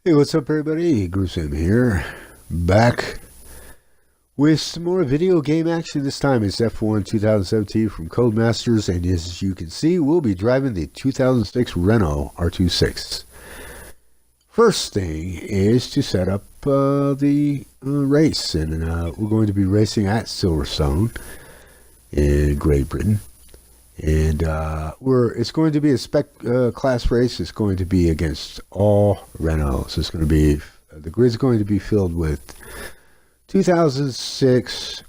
Hey, what's up everybody? GrooveSim here, back with some more video game action. This time it's F1 2017 from Codemasters, and as you can see, we'll be driving the 2006 Renault R26. First thing is to set up the race, and we're going to be racing at Silverstone in Great Britain. And it's going to be a Spec Class race. It's going to be against all Renaults. It's going to be, the grid's going to be filled with 2006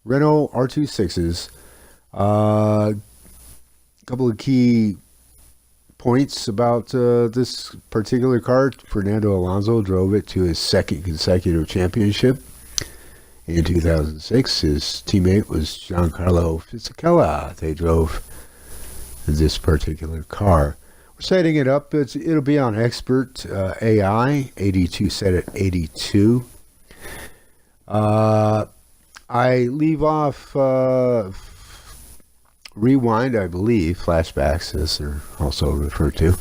Renault R26s. A couple of key points about this particular car. Fernando Alonso drove it to his second consecutive championship. In 2006, his teammate was Giancarlo Fisichella. They drove this particular car. We're setting it up. It'll be on Expert AI, 82 set at 82. I leave off rewind, I believe, flashbacks, as they're also referred to.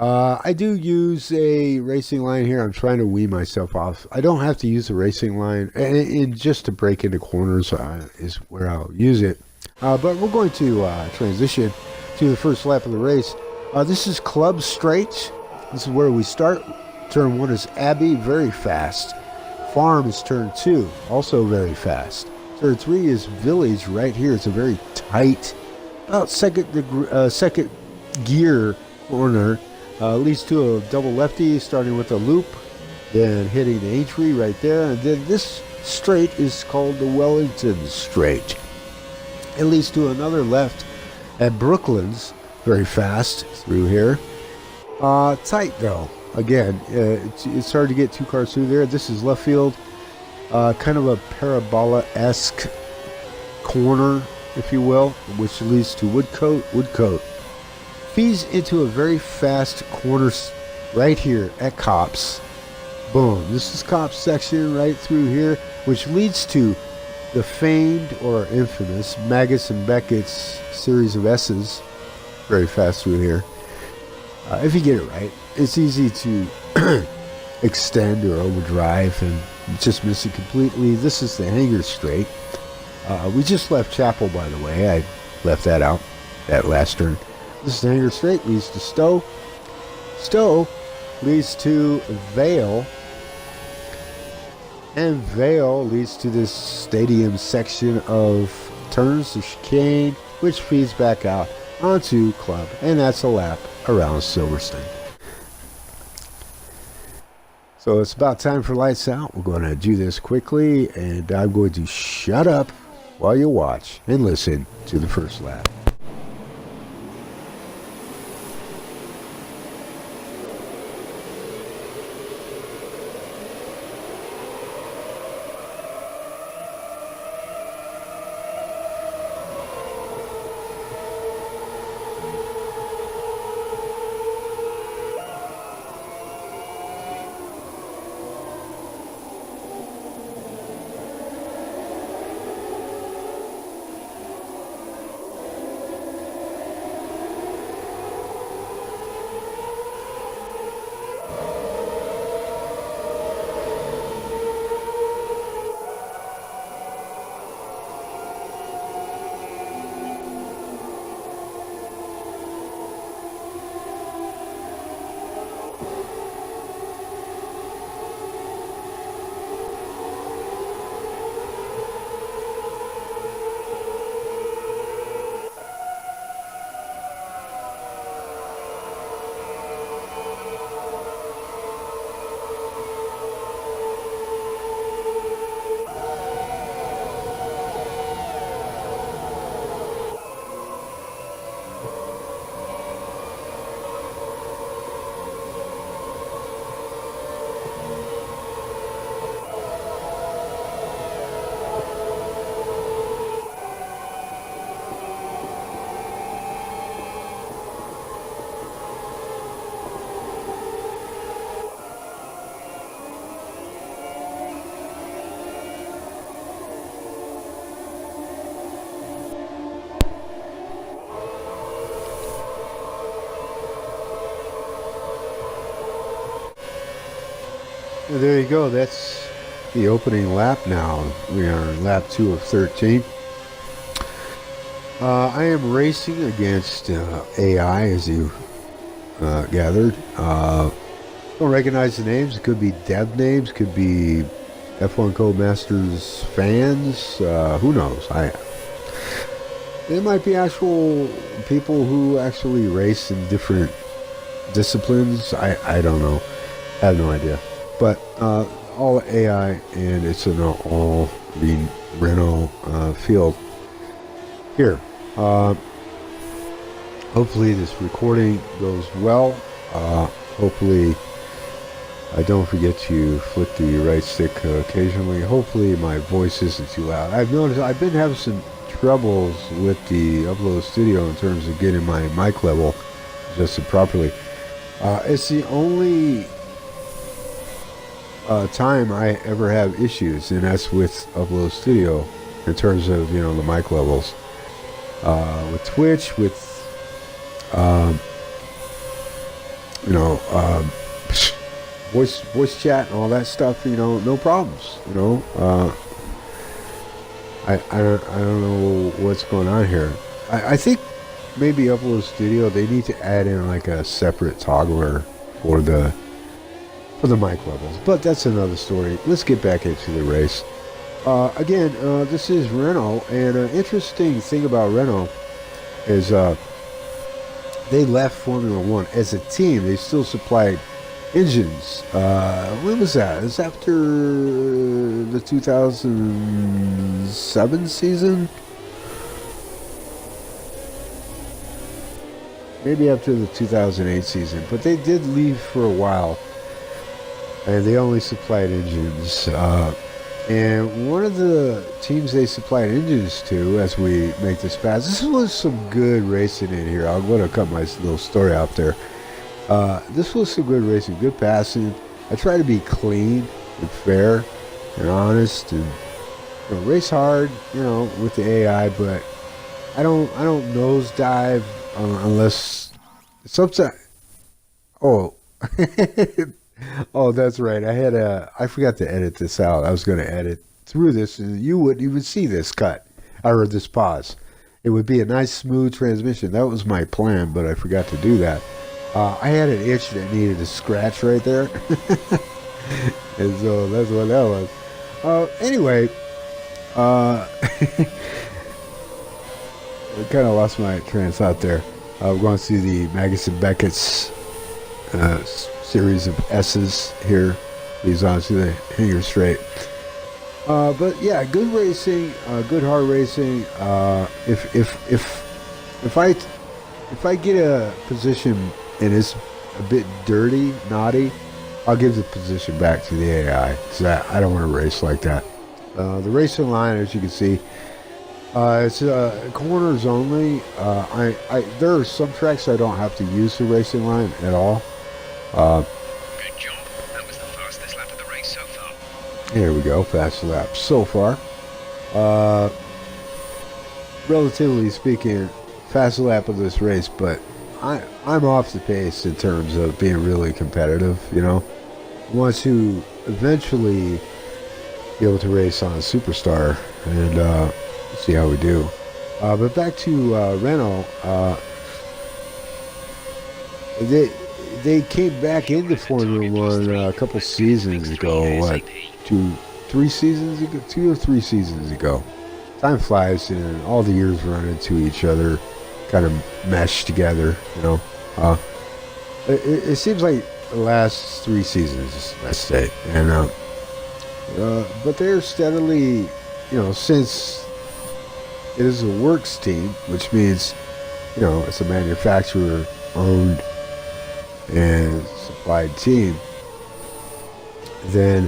I do use a racing line here. I'm trying to wean myself off. I don't have to use a racing line, and just to break into corners is where I'll use it. But we're going to transition to the first lap of the race. This is Club Straight. This is where we start. Turn 1 is Abbey, very fast. Farm is turn 2, also very fast. Turn 3 is Village right here. It's a very tight, about second gear corner. Leads to a double lefty, starting with a loop, then hitting the entry right there, and then this straight is called the Wellington Straight. It leads to another left at Brooklands, very fast through here. Tight though. Again, it's hard to get two cars through there. This is left field, kind of a parabola-esque corner, if you will, which leads to Woodcote. Feeds into a very fast corner right here at Cops. Boom. This is Cops section right through here, which leads to the famed or infamous Maggotts and Beckett's series of S's. Very fast through here. If you get it right, it's easy to extend or overdrive and just miss it completely. This is the Hangar Straight. We just left Chapel, by the way. I left that out, that last turn. This is the Hangar Straight, leads to Stowe. Stowe leads to Vale. And Vale leads to this stadium section of turns, the chicane, which feeds back out onto Club. And that's a lap around Silverstone. So it's about time for lights out. We're going to do this quickly, and I'm going to shut up while you watch and listen to the first lap. There you go. That's the opening lap now. We are in lap 2 of 13. I am racing against AI, as you gathered. Don't recognize the names. It could be dev names. Could be F1 Codemasters fans. Who knows? There might be actual people who actually race in different disciplines. I don't know. I have no idea. But all AI, and it's an all Renault field. Here. Hopefully this recording goes well. Hopefully I don't forget to flick the right stick occasionally. Hopefully my voice isn't too loud. I've noticed I've been having some troubles with the Upload Studio in terms of getting my mic level adjusted properly. It's the only time I ever have issues, and that's with Upload Studio in terms of, you know, the mic levels. With Twitch, with you know, voice chat and all that stuff, you know, no problems. You know, I don't know what's going on here. I think maybe Upload Studio, they need to add in like a separate toggler for the mic levels, but that's another story. Let's get back into the race. Again, this is Renault, and an interesting thing about Renault is they left Formula One as a team. They still supplied engines. When was that? It was after the 2007 season? Maybe after the 2008 season, but they did leave for a while, and they only supplied engines. And one of the teams they supplied engines to, as we make this pass, this was some good racing in here. I'm going to cut my little story out there. This was some good racing, good passing. I try to be clean and fair and honest, and, you know, race hard, you know, with the AI, but I don't nosedive unless sometimes. Oh. Oh, that's right. I forgot to edit this out. I was going to edit through this, and you wouldn't even see this cut or this pause. It would be a nice, smooth transmission. That was my plan, but I forgot to do that. I had an itch that needed a scratch right there, and so that's what that was. Anyway, I kind of lost my train of thought there. We're going through the Magnussen Beckett's series of S's here. These on to the hanger straight. But yeah, good racing, good hard racing. If I get a position and it's a bit dirty, naughty, I'll give the position back to the AI, because I don't want to race like that. The racing line, as you can see, it's corners only. There are some tracks I don't have to use the racing line at all. Good job. That was the fastest lap of the race so far. Here we go, fast lap so far. Relatively speaking, fast lap of this race, but I'm off the pace in terms of being really competitive, you know. I want to eventually be able to race on a Superstar and see how we do. But back to Renault, they came back into Formula One a couple seasons ago. What, 2 or 3 seasons ago. Time flies, and all the years run into each other, kind of mesh together, you know. It seems like the last 3 seasons, let's say, and but they're steadily, you know, since it is a works team, which means, you know, it's a manufacturer owned and supplied team, then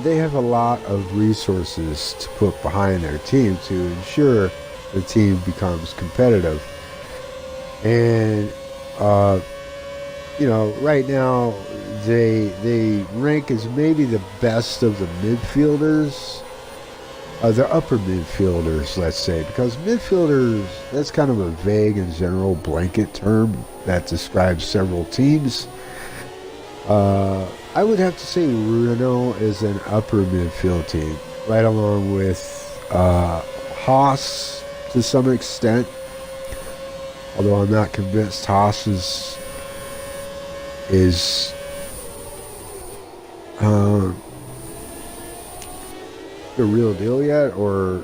they have a lot of resources to put behind their team to ensure the team becomes competitive. And you know, right now they rank as maybe the best of the midfielders, the upper midfielders, let's say, because midfielders, that's kind of a vague and general blanket term that describes several teams. I would have to say Renault is an upper midfield team, right along with Haas to some extent. Although I'm not convinced Haas is the real deal yet, or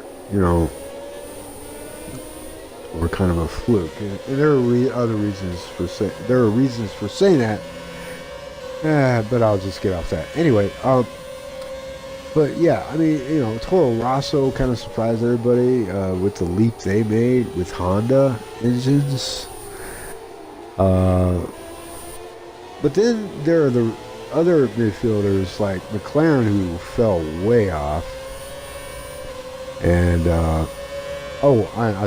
or kind of a fluke. And there are other reasons for saying that. But I'll just get off that. Anyway, but yeah, I mean, Toro Rosso kind of surprised everybody with the leap they made with Honda engines. But then there are the other midfielders like McLaren who fell way off. And, I'm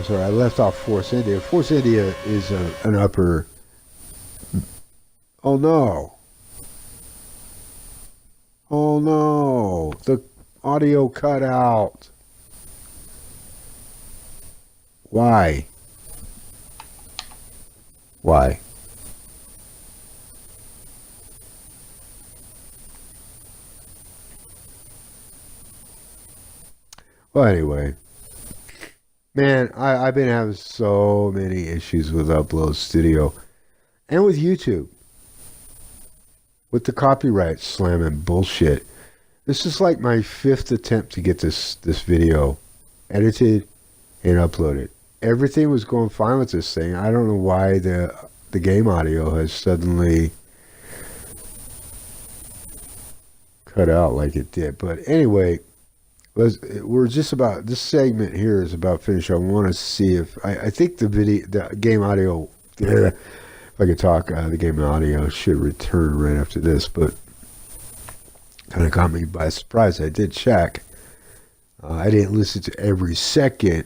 sorry, I left off Force India. Force India is an upper... Oh, no. Oh, no. The audio cut out. Why? Why? Well, anyway. Man, I've been having so many issues with Upload Studio and with YouTube. With the copyright slamming bullshit. This is like my 5th attempt to get this video edited and uploaded. Everything was going fine with this thing. I don't know why the game audio has suddenly cut out like it did. But anyway, we're just about, this segment here is about finished. I want to see if I think the game audio, if I could talk, the game audio should return right after this, but kind of caught me by surprise. I did check. I didn't listen to every second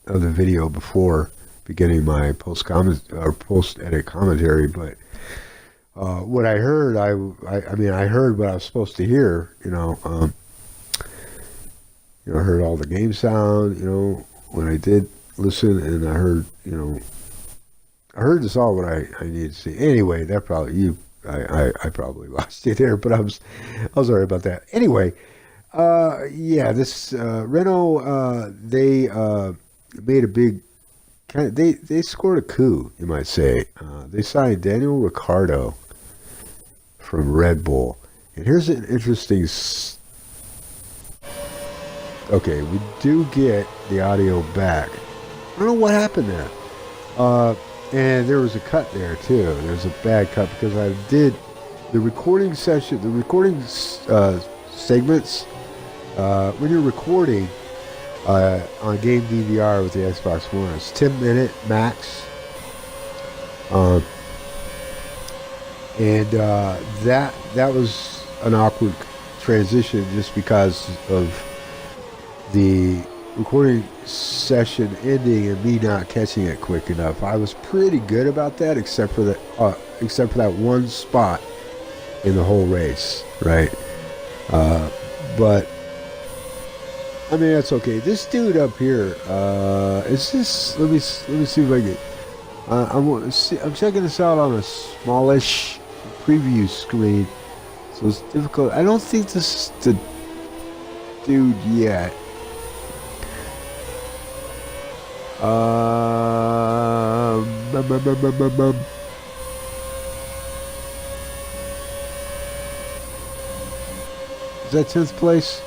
of the video before beginning my post-edit commentary, but what I heard, I heard what I was supposed to hear, I heard all the game sound, when I did listen, and I heard, I heard this all what I needed to see. Anyway, that probably I probably lost you there, but I was sorry about that. Anyway, this Renault, they made a big they scored a coup, you might say. They signed Daniel Ricciardo from Red Bull, and here's an interesting. Okay, we do get the audio back. I don't know what happened there. And there was a cut there too. There's a bad cut because I did the recording session, the recording segments. When you're recording on game DVR with the Xbox One, it's 10-minute max. And that was an awkward transition just because of the recording session ending and me not catching it quick enough. I was pretty good about that, except for that one spot in the whole race, right? But I mean, that's okay. This dude up here, is this? Let me see if I get. I'm checking this out on a smallish preview screen, so it's difficult. I don't think this is the dude yet. Is that 10th place?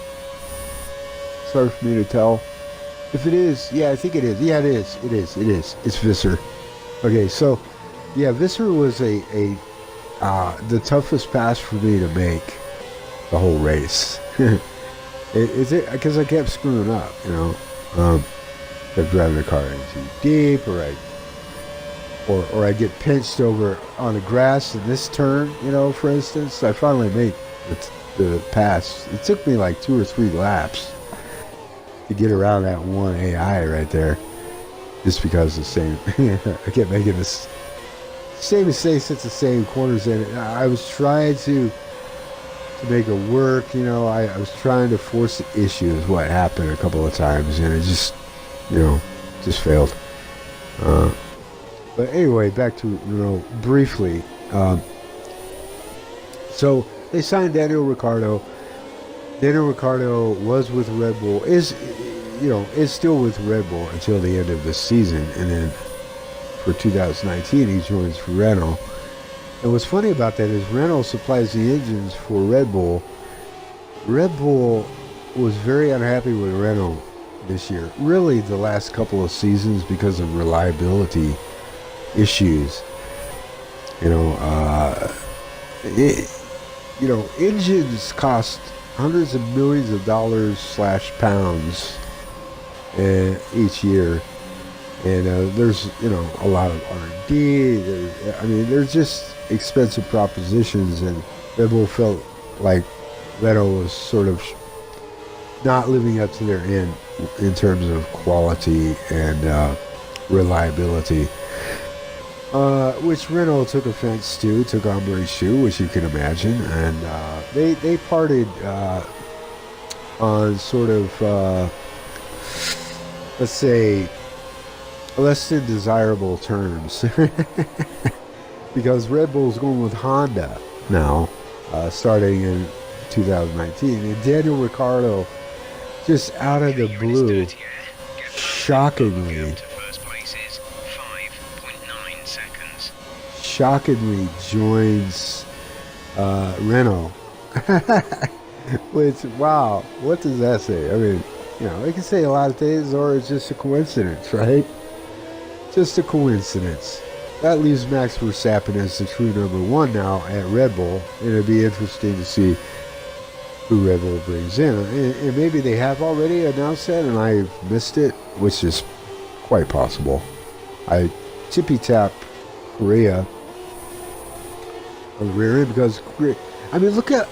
It's hard for me to tell. If it is, yeah, I think it is. Yeah, it is. It is. It's Visser. Okay, so yeah, Visser was the toughest pass for me to make the whole race. Is it because I kept screwing up, kept driving the car in too deep, or I get pinched over on the grass in this turn, for instance. I finally made the pass. It took me like 2 or 3 laps to get around that one AI right there, just because the same. I kept making this same mistakes at the same corners, and I was trying to make it work. I was trying to force the issue is what happened a couple of times, and it just just failed. But anyway, back to briefly. So they signed Daniel Ricciardo. Daniel Ricciardo was with Red Bull, is still with Red Bull until the end of the season, and then for 2019 he joins Renault. And what's funny about that is Renault supplies the engines for Red Bull. Red Bull was very unhappy with Renault this year, really the last couple of seasons, because of reliability issues. Engines cost hundreds of millions of dollars / pounds each year, and there's a lot of R&D. There's just expensive propositions, and Red Bull felt like Renault was sort of not living up to their end in terms of quality and reliability, which Renault took offense to, took umbrage to, which you can imagine, and they parted on sort of, let's say, less than desirable terms, because Red Bull's going with Honda now, starting in 2019, and Daniel Ricciardo, just out of the blue, shockingly joins Renault. Which, wow, what does that say? It can say a lot of things, or it's just a coincidence, right? Just a coincidence. That leaves Max Verstappen as the true number one now at Red Bull, and it'd be interesting to see who Red Bull brings in. And maybe they have already announced that and I've missed it, which is quite possible. I tippy-tap Korea on the rear end because, look at,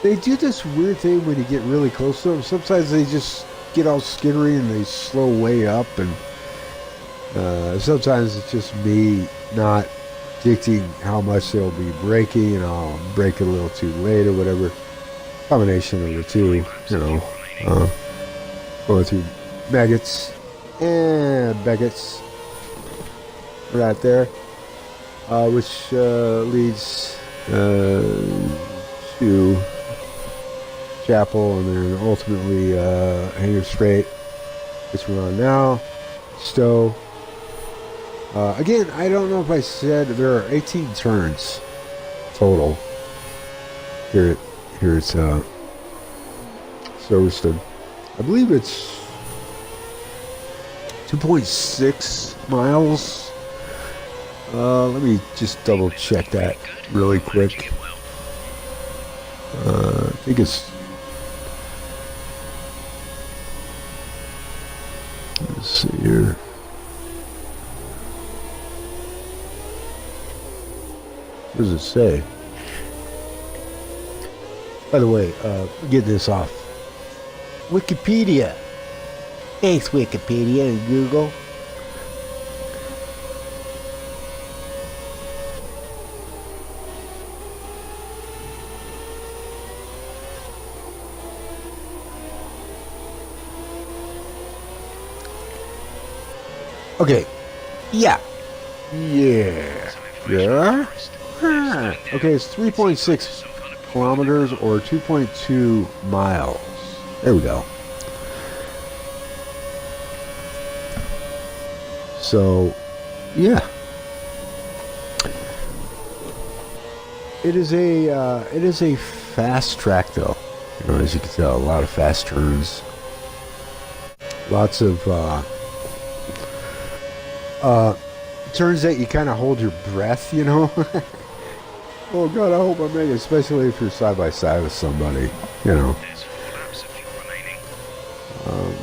they do this weird thing when you get really close to them. Sometimes they just get all skittery and they slow way up, and sometimes it's just me not predicting how much they'll be braking, and I'll brake a little too late or whatever. Combination of the two, going through maggots and Beggots right there, which leads to Chapel, and then ultimately Hanger Straight, which we're on now. Stowe. Again, I don't know if I said there are 18 turns total. Here it's Silverstone. I believe it's 2.6 miles. Let me just double check that really quick. I think it's, let's see here. What does it say? By the way, get this off Wikipedia. Thanks, Wikipedia and Google. Okay. Yeah. Okay, it's 3.6 kilometers or 2.2 miles. There we go. So, yeah. It is a fast track, though. As you can tell, a lot of fast turns. Lots of turns that you kind of hold your breath, Oh God, I hope I make it, especially if you're side by side with somebody, There's 4 laps of fuel remaining.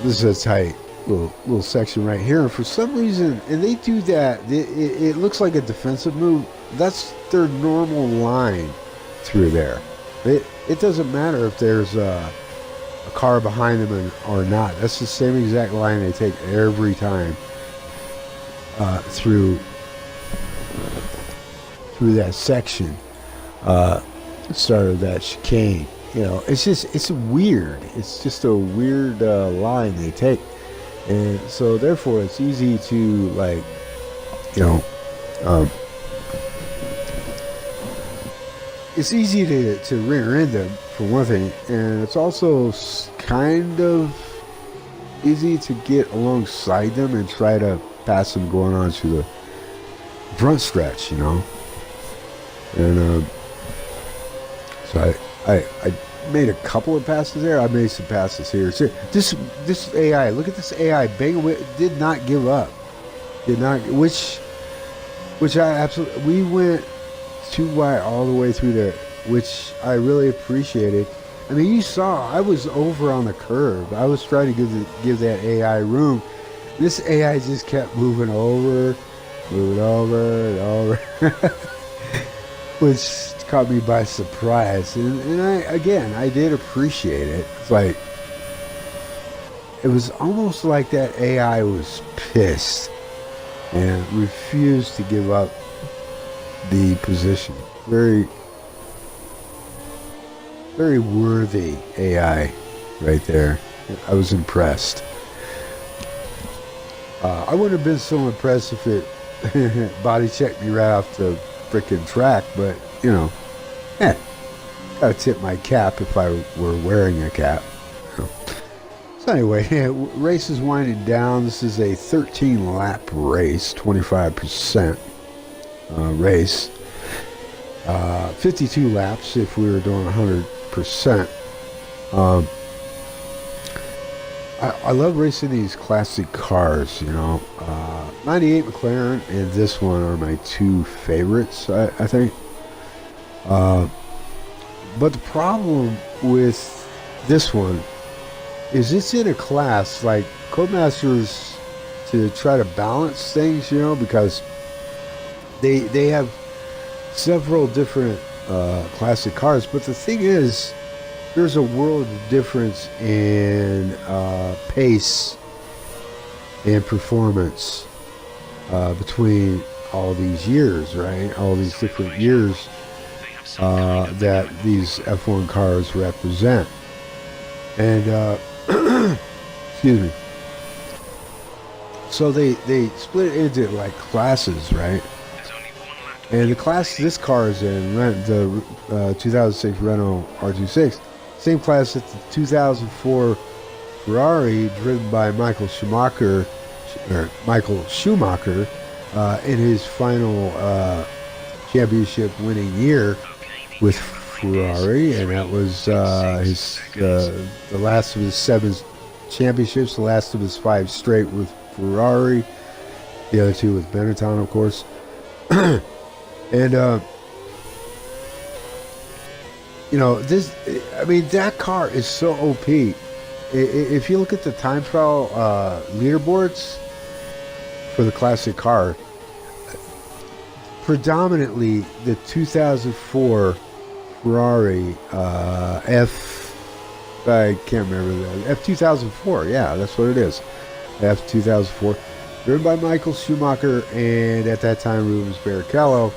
This is a tight little section right here, and for some reason, and they do that, it looks like a defensive move. That's their normal line through there. It doesn't matter if there's a car behind them or not. That's the same exact line they take every time through that section. Start of that chicane, it's weird. It's just a weird line they take, and so therefore it's easy to it's easy to rear end them, for one thing, and it's also kind of easy to get alongside them and try to pass them going on to the front stretch, you know. And so I made a couple of passes there. I made some passes here. So this AI, look at this AI. Did not give up. Did not, which I absolutely. We went 2 wide all the way through there, which I really appreciated. I mean, you saw I was over on the curve. I was trying to give that AI room. This AI just kept moving over and over, which caught me by surprise. And I did appreciate it. It's like, it was almost like that AI was pissed and refused to give up the position. Very, very worthy AI right there. I was impressed. I wouldn't have been so impressed if it body checked me right off the freaking track, but you know, gotta tip my cap if I were wearing a cap. So anyway, race is winding down. This is a 13 lap race, 25% race. 52 laps if we were doing 100%. I love racing these classic cars, you know. 98 McLaren and this one are my 2 favorites, I think. But the problem with this one is it's in a class like Codemasters to try to balance things, you know, because they have several different classic cars. But the thing is, there's a world of difference in pace and performance between all these years, right? All these different years that these F1 cars represent. And, excuse me. So they split it into like classes, right? And the class this car is in, the 2006 Renault R26, same class as the 2004 Ferrari driven by Michael Schumacher in his final championship winning year with Ferrari, and that was the last of his 7 championships, the last of his 5 straight with Ferrari, the other 2 with Benetton, of course. And you know, that car is so OP. If you look at the time trial leaderboards for the classic car, predominantly the 2004 Ferrari I can't remember that, F2004, yeah, that's what it is, F2004, driven by Michael Schumacher, and at that time Rubens Barrichello,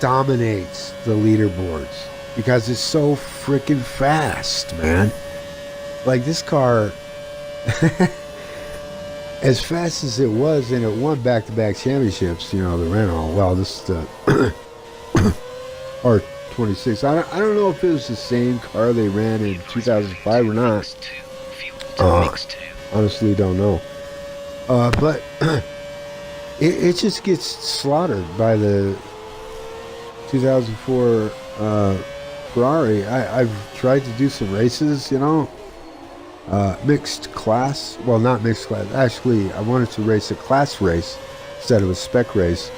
dominates the leaderboards because it's so freaking fast, man. Like, this car, as fast as it was, and it won back-to-back championships, you know, the Renault. Well, this is the R26. I don't know if it was the same car they ran in 2005 or not. Honestly, don't know. But it just gets slaughtered by the 2004 Ferrari. I've tried to do some races, you know, mixed class. Well, not mixed class. Actually, I wanted to race a class race instead of a spec race,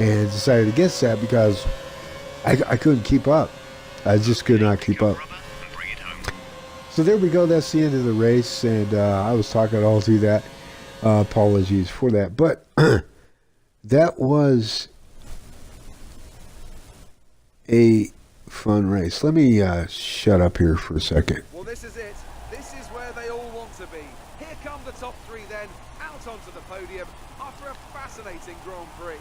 and decided against that because I couldn't keep up. I just could not keep up. So there we go. That's the end of the race, and I was talking all through that. Apologies for that, but that was a fun race. Let me shut up here for a second. Well, this is it. This is where they all want to be. Here come the top 3 then, out onto the podium after a fascinating Grand Prix.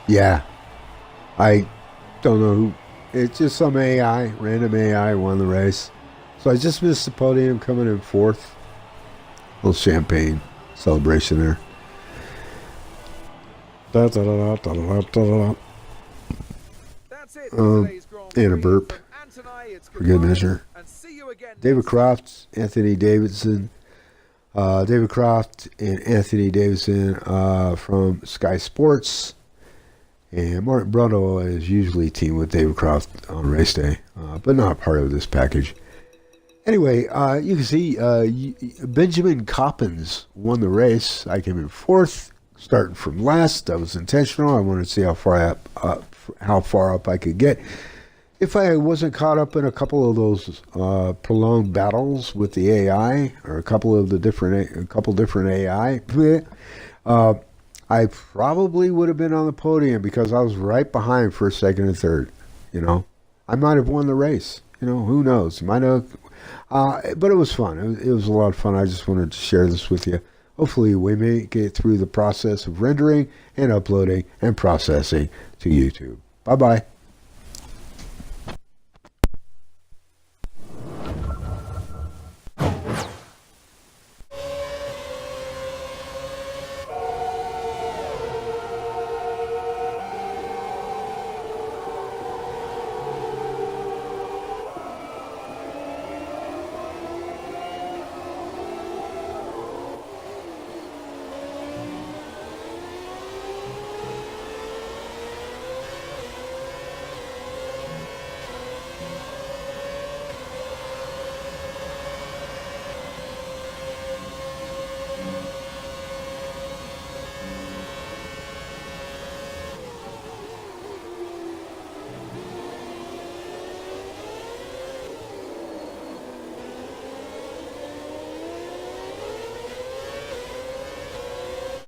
Yeah, I don't know who. It's just some AI, random AI won the race. So I just missed the podium, coming in 4th. Little champagne celebration there. That's it for today's Grand Prix. And a burp. From Anthony, it's For good goodbye, measure. and see you again David next Croft, Anthony Davidson. David Croft and Anthony Davidson from Sky Sports. And Martin Brundle is usually teamed with David Croft on race day, but not part of this package. Anyway, you can see Benjamin Coppins won the race. I came in fourth, starting from last. That was intentional. I wanted to see how far up I could get. If I wasn't caught up in a couple of those prolonged battles with the AI, or a couple different AI, I probably would have been on the podium because I was right behind first, second, and third. You know, I might have won the race. You know, who knows? Might have. But it was fun. It was a lot of fun. I just wanted to share this with you. Hopefully, we make it through the process of rendering and uploading and processing to YouTube. Bye bye.